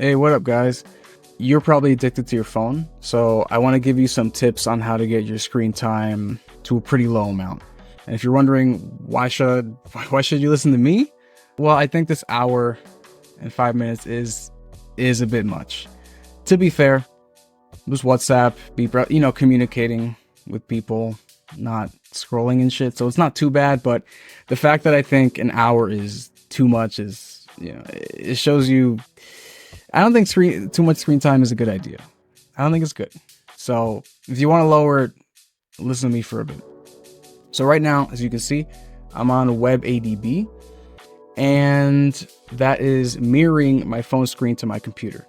Hey, what up, guys? You're probably addicted to your phone, so I want to give you some tips on how to get your screen time to a pretty low amount. And if you're wondering why should you listen to me? Well, I think this hour and 5 minutes is a bit much. To be fair, just WhatsApp, communicating with people, not scrolling and shit. So it's not too bad, but the fact that I think an hour is too much is, it shows you. I don't think too much screen time is a good idea. I don't think it's good. So if you want to lower it, listen to me for a bit. So right now, as you can see, I'm on WebADB, and that is mirroring my phone screen to my computer.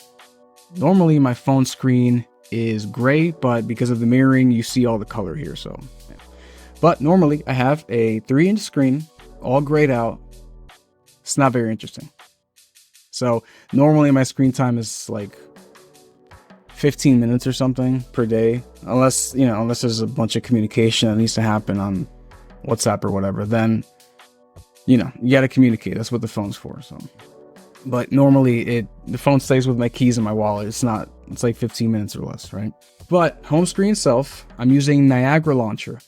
Normally my phone screen is gray, but because of the mirroring, you see all the color here. So, yeah. But normally I have a 3-inch screen, all grayed out. It's not very interesting. So normally my screen time is like 15 minutes or something per day, unless there's a bunch of communication that needs to happen on WhatsApp or whatever, then, you got to communicate. That's what the phone's for. So, but normally the phone stays with my keys in my wallet. It's like 15 minutes or less, right? But home screen itself, I'm using Niagara Launcher.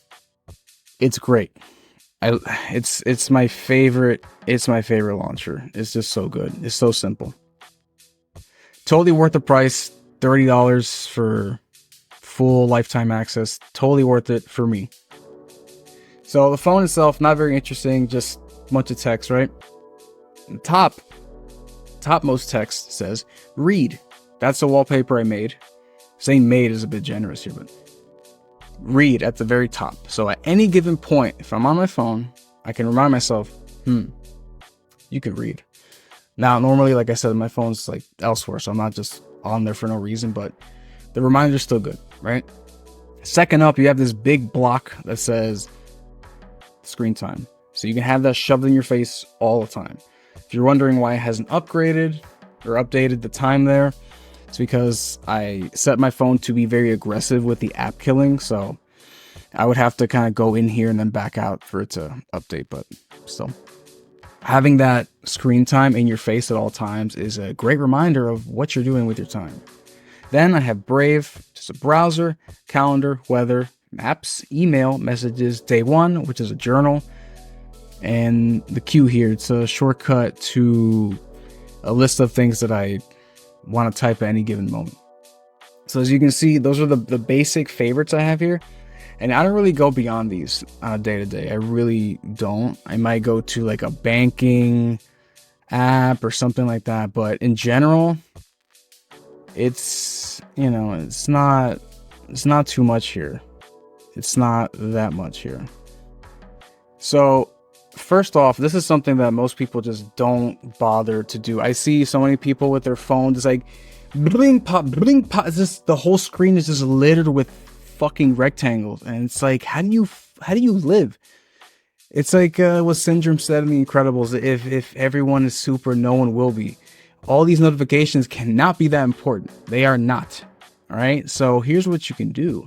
It's great. It's my favorite launcher. It's just so good. It's so simple. Totally worth the price. $30 for full lifetime access. Totally worth it for me. So the phone itself, not very interesting, just a bunch of text, right? The topmost text says read. That's the wallpaper I made. Saying made is a bit generous here, but read at the very top. So at any given point, if I'm on my phone, I can remind myself, you can read. Now, normally, like I said, my phone's like elsewhere, so I'm not just on there for no reason, but the reminder's still good, right? Second up, you have this big block that says screen time. So you can have that shoved in your face all the time. If you're wondering why it hasn't upgraded or updated the time there, it's because I set my phone to be very aggressive with the app killing. So I would have to kind of go in here and then back out for it to update. But still, having that screen time in your face at all times is a great reminder of what you're doing with your time. Then I have Brave, just a browser, calendar, weather, maps, email, messages, day one, which is a journal, and the queue here. It's a shortcut to a list of things that I want to type at any given moment. So as you can see, those are the basic favorites I have here, and I don't really go beyond these on a day-to-day. I really don't. I might go to like a banking app or something like that, but in general, it's not too much here. It's not that much here. So first off, this is something that most people just don't bother to do. I see so many people with their phones, it's like bling pop. It's just, the whole screen is just littered with fucking rectangles, and it's like, how do you live? It's like what Syndrome said in The Incredibles: if everyone is super, no one will be. All these notifications cannot be that important. They are not. All right. So here's what you can do.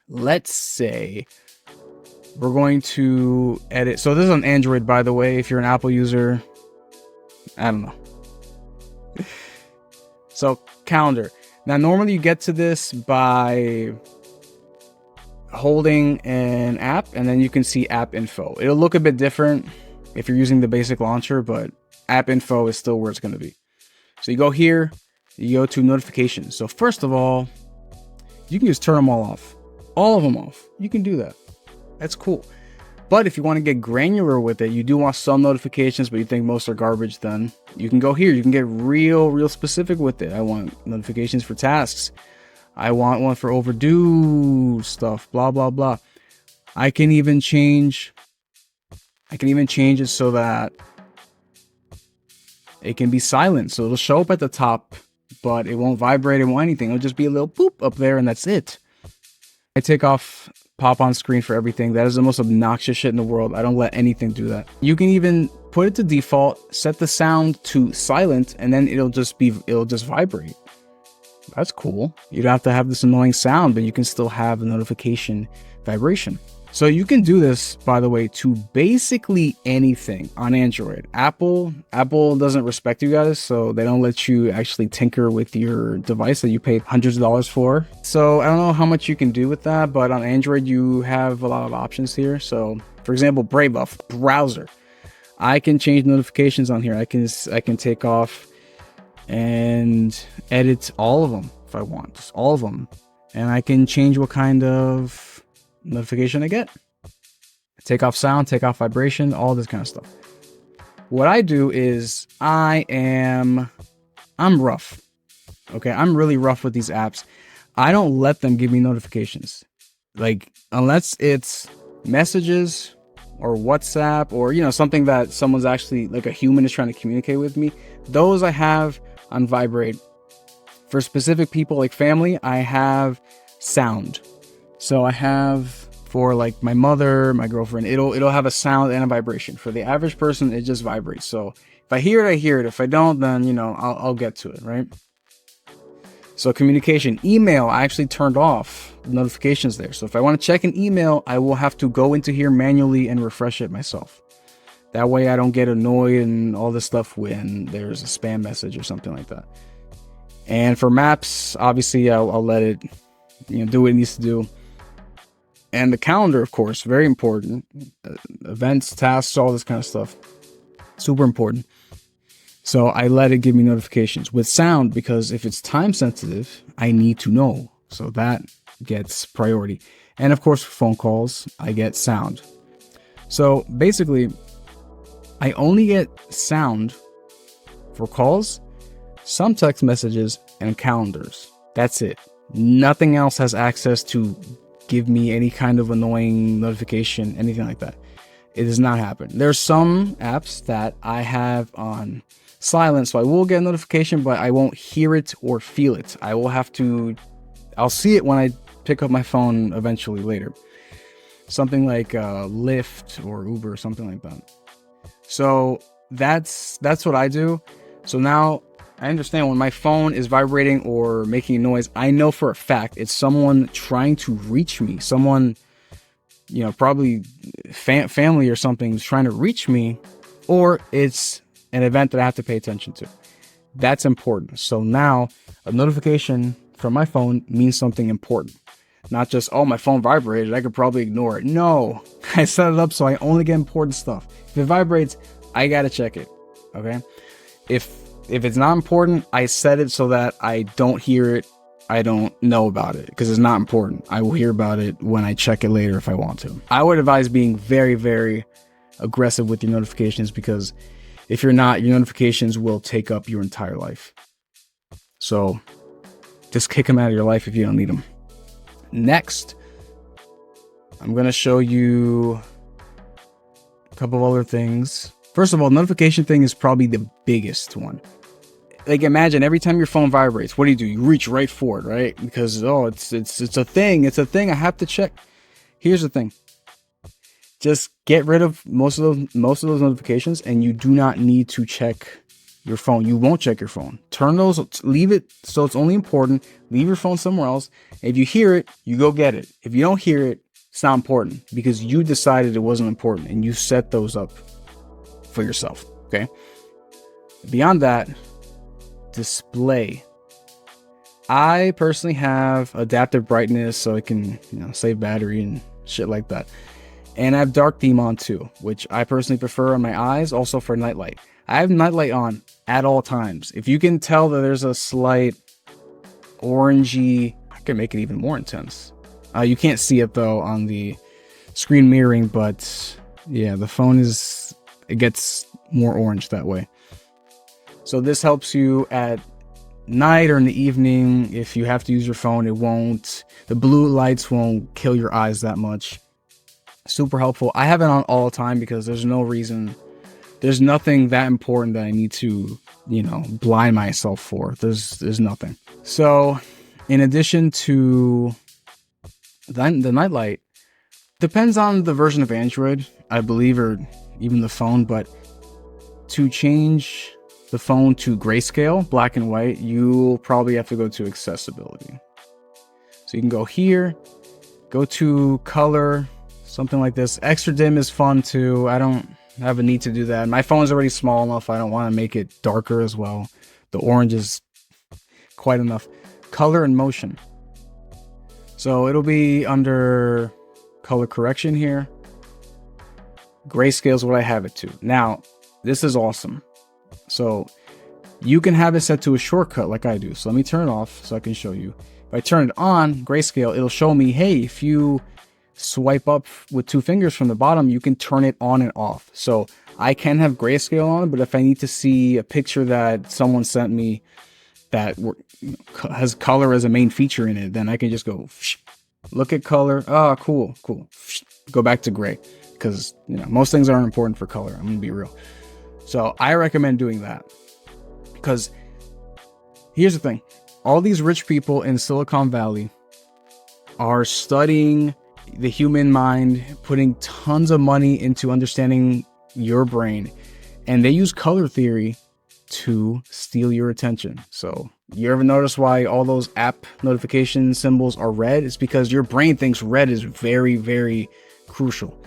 Let's say we're going to edit. So this is on Android, by the way. If you're an Apple user, I don't know. So calendar. Now, normally you get to this by holding an app, and then you can see app info. It'll look a bit different if you're using the basic launcher, but app info is still where it's going to be. So you go here, you go to notifications. So first of all, you can just turn them all off. All of them off. You can do that. That's cool. But if you want to get granular with it, you do want some notifications, but you think most are garbage, then you can go here. You can get real specific with it. I want notifications for tasks. I want one for overdue stuff, blah, blah, blah. I can even change it so that it can be silent. So it'll show up at the top, but it won't vibrate. It won't anything. It'll just be a little boop up there, and that's it. I take off pop on screen for everything. That is the most obnoxious shit in the world. I don't let anything do that. You can even put it to default, set the sound to silent, and then it'll just vibrate. That's cool. You don't have to have this annoying sound, but you can still have the notification vibration. So you can do this, by the way, to basically anything on Android. Apple doesn't respect you guys, so they don't let you actually tinker with your device that you paid hundreds of dollars for. So I don't know how much you can do with that, but on Android you have a lot of options here. So for example, Brave browser, I can change notifications on here. I can take off and edit all of them if I want, just all of them, and I can change what kind of notification I get. Take off sound, take off vibration, all this kind of stuff. What I do is I'm rough. Okay, I'm really rough with these apps. I don't let them give me notifications. Like, unless it's messages or WhatsApp or, you know, something that someone's actually, like a human is trying to communicate with me. Those I have on vibrate. For specific people like family, I have sound. So I have, for like my mother, my girlfriend, it'll have a sound and a vibration. For the average person, it just vibrates. So if I hear it, I hear it. If I don't, then, you know, I'll get to it, right? So communication, email, I actually turned off notifications there. So if I want to check an email, I will have to go into here manually and refresh it myself. That way I don't get annoyed and all this stuff when there's a spam message or something like that. And for maps, obviously I'll let it, you know, do what it needs to do. And the calendar, of course, very important. Events, tasks, all this kind of stuff. Super important. So I let it give me notifications with sound, because if it's time sensitive, I need to know. So that gets priority. And of course, for phone calls, I get sound. So basically, I only get sound for calls, some text messages, and calendars. That's it. Nothing else has access to give me any kind of annoying notification, anything like that. It does not happen. There's some apps that I have on silent, so I will get a notification, but I won't hear it or feel it. I'll see it when I pick up my phone eventually later. Something like Lyft or Uber or something like that. So that's what I do. So now I understand when my phone is vibrating or making a noise, I know for a fact it's someone trying to reach me. Someone, you know, probably family or something is trying to reach me, or it's an event that I have to pay attention to. That's important. So now a notification from my phone means something important. Not just, oh, my phone vibrated, I could probably ignore it. No, I set it up so I only get important stuff. If it vibrates, I gotta check it. Okay. If it's not important, I set it so that I don't hear it. I don't know about it because it's not important. I will hear about it when I check it later if I want to. I would advise being very, very aggressive with your notifications, because if you're not, your notifications will take up your entire life. So just kick them out of your life if you don't need them. Next, I'm going to show you a couple of other things. First of all, notification thing is probably the biggest one. Like, imagine every time your phone vibrates, what do? You reach right for it, right? Because, oh, it's a thing. It's a thing I have to check. Here's the thing. Just get rid of most of those notifications, and you do not need to check your phone. You won't check your phone. Turn those, leave it so it's only important. Leave your phone somewhere else. If you hear it, you go get it. If you don't hear it, it's not important, because you decided it wasn't important and you set those up for yourself. Okay. Beyond that, display. I personally have adaptive brightness so it can, you know, save battery and shit like that. And I have dark theme on too, which I personally prefer on my eyes, also for nightlight. I have nightlight on at all times. If you can tell that there's a slight orangey, I can make it even more intense. You can't see it though on the screen mirroring, but yeah, the phone it gets more orange that way. So this helps you at night or in the evening. If you have to use your phone, the blue lights won't kill your eyes that much. Super helpful. I have it on all the time because there's nothing that important that I need to, you know, blind myself for. There's nothing. So in addition to the nightlight, depends on the version of Android, I believe, or even the phone, but to change the phone to grayscale, black and white, you'll probably have to go to accessibility. So you can go here, go to color, something like this. Extra dim is fun too. I don't have a need to do that. My phone's already small enough. I don't want to make it darker as well. The orange is quite enough. Color and motion. So it'll be under color correction here. Grayscale is what I have it to. Now, this is awesome. So you can have it set to a shortcut like I do. So let me turn it off so I can show you. If I turn it on, grayscale, it'll show me, hey, if you swipe up with 2 fingers from the bottom, you can turn it on and off. So I can have grayscale on, but if I need to see a picture that someone sent me that has color as a main feature in it, then I can just go look at color. Oh, cool. Go back to gray, because most things aren't important for color. I'm gonna be real. So I recommend doing that, because here's the thing: all these rich people in Silicon Valley are studying the human mind, putting tons of money into understanding your brain, and they use color theory to steal your attention. So you ever notice why all those app notification symbols are red? It's because your brain thinks red is very, very crucial.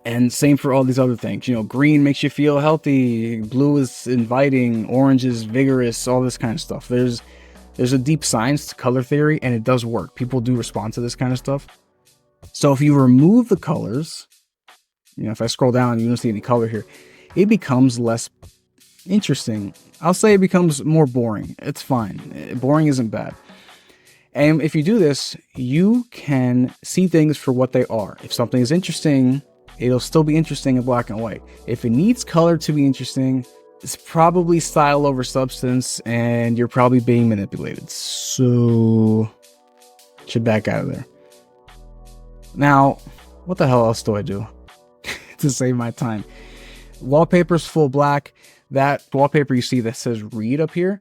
And same for all these other things. Green makes you feel healthy, blue is inviting, orange is vigorous, all this kind of stuff. There's a deep science to color theory, and it does work. People do respond to this kind of stuff. So if you remove the colors, if I scroll down, you don't see any color here, it becomes less interesting. I'll say it becomes more boring. It's fine. Boring isn't bad. And if you do this, you can see things for what they are. If something is interesting, it'll still be interesting in black and white. If it needs color to be interesting, it's probably style over substance, and you're probably being manipulated. So should back out of there. Now, what the hell else do I do to save my time? Wallpaper's full black. That wallpaper you see that says read up here,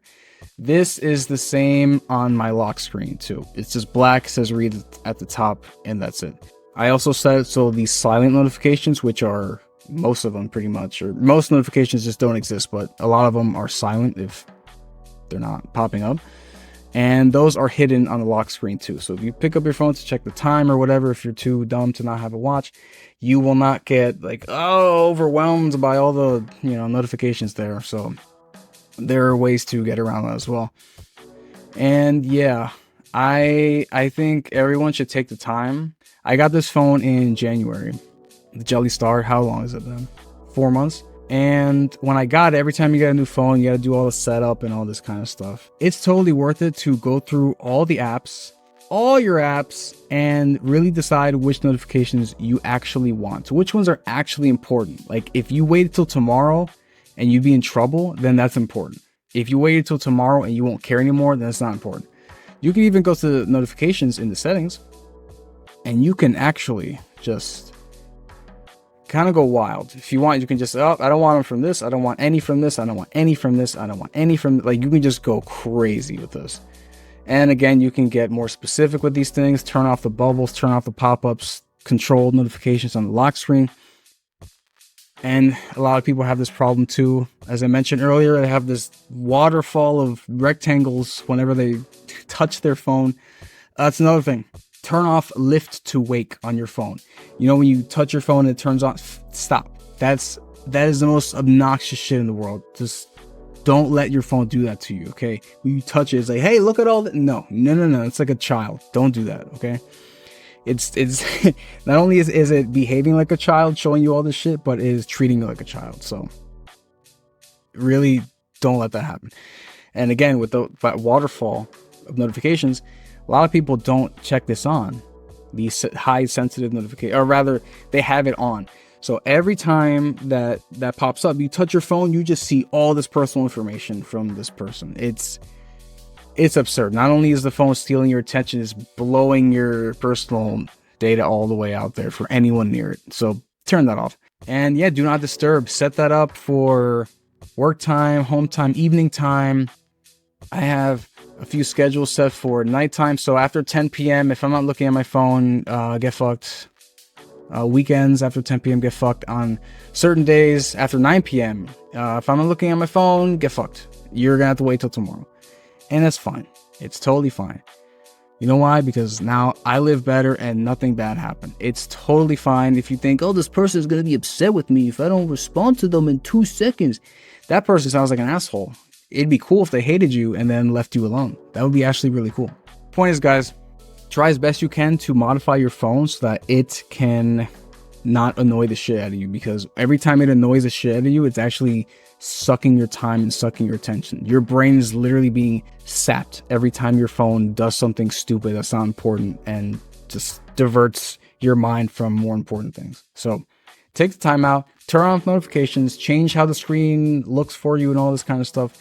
this is the same on my lock screen too. It's just black, says read at the top, and that's it. I also set it so these silent notifications, which are most of them pretty much, or most notifications just don't exist, but a lot of them are silent if they're not popping up. And those are hidden on the lock screen too. So if you pick up your phone to check the time or whatever, if you're too dumb to not have a watch, you will not get overwhelmed by all the notifications there. So there are ways to get around that as well. And yeah, I think everyone should take the time. I got this phone in January, the Jelly Star. How long has it been? 4 months. And when I got it, every time you get a new phone, you got to do all the setup and all this kind of stuff. It's totally worth it to go through all the apps, all your apps, and really decide which notifications you actually want. Which ones are actually important. Like if you wait till tomorrow and you'd be in trouble, then that's important. If you wait till tomorrow and you won't care anymore, then it's not important. You can even go to the notifications in the settings, and you can actually just kind of go wild. If you want, you can just, I don't want them from this. I don't want any from this. I don't want any from this. I don't want any from, like, you can just go crazy with this. And again, you can get more specific with these things. Turn off the bubbles, turn off the pop-ups, control notifications on the lock screen. And a lot of people have this problem too. As I mentioned earlier, they have this waterfall of rectangles whenever they touch their phone. That's another thing. Turn off lift to wake on your phone. When you touch your phone, it turns on. Stop. That is the most obnoxious shit in the world. Just don't let your phone do that to you, okay? When you touch it, it's like, hey, look at all that. No. It's like a child. Don't do that, okay? It's not only is it behaving like a child, showing you all this shit, but it is treating you like a child. So really don't let that happen. And again, with that waterfall of notifications, a lot of people don't check this on, these high sensitive notifications, or rather they have it on. So every time that pops up, you touch your phone, you just see all this personal information from this person. It's absurd. Not only is the phone stealing your attention, it's blowing your personal data all the way out there for anyone near it. So turn that off. And yeah, do not disturb. Set that up for work time, home time, evening time. I have a few schedules set for nighttime. So after 10 p.m., if I'm not looking at my phone, get fucked. Weekends after 10 p.m. get fucked. On certain days after 9 p.m., if I'm not looking at my phone, get fucked. You're gonna have to wait till tomorrow. And that's fine. It's totally fine. You know why? Because now I live better and nothing bad happened. It's totally fine if you think, oh, this person is going to be upset with me if I don't respond to them in 2 seconds. That person sounds like an asshole. It'd be cool if they hated you and then left you alone. That would be actually really cool. Point is, guys, try as best you can to modify your phone so that it can not annoy the shit out of you, because every time it annoys the shit out of you, it's actually sucking your time and sucking your attention. Your brain is literally being sapped every time your phone does something stupid that's not important and just diverts your mind from more important things. So take the time out, turn off notifications, change how the screen looks for you and all this kind of stuff.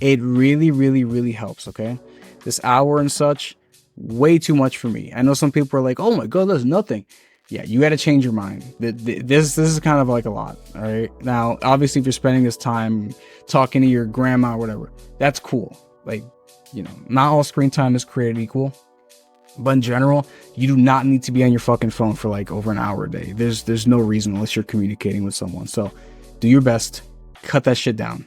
It really, really, really helps, okay? This hour and such, way too much for me. I know some people are like, oh my God, that's nothing. Yeah, you got to change your mind. This is kind of like a lot, all right? Now, obviously, if you're spending this time talking to your grandma or whatever, that's cool. Like, you know, not all screen time is created equal. But in general, you do not need to be on your fucking phone for like over an hour a day. There's no reason unless you're communicating with someone. So do your best. Cut that shit down.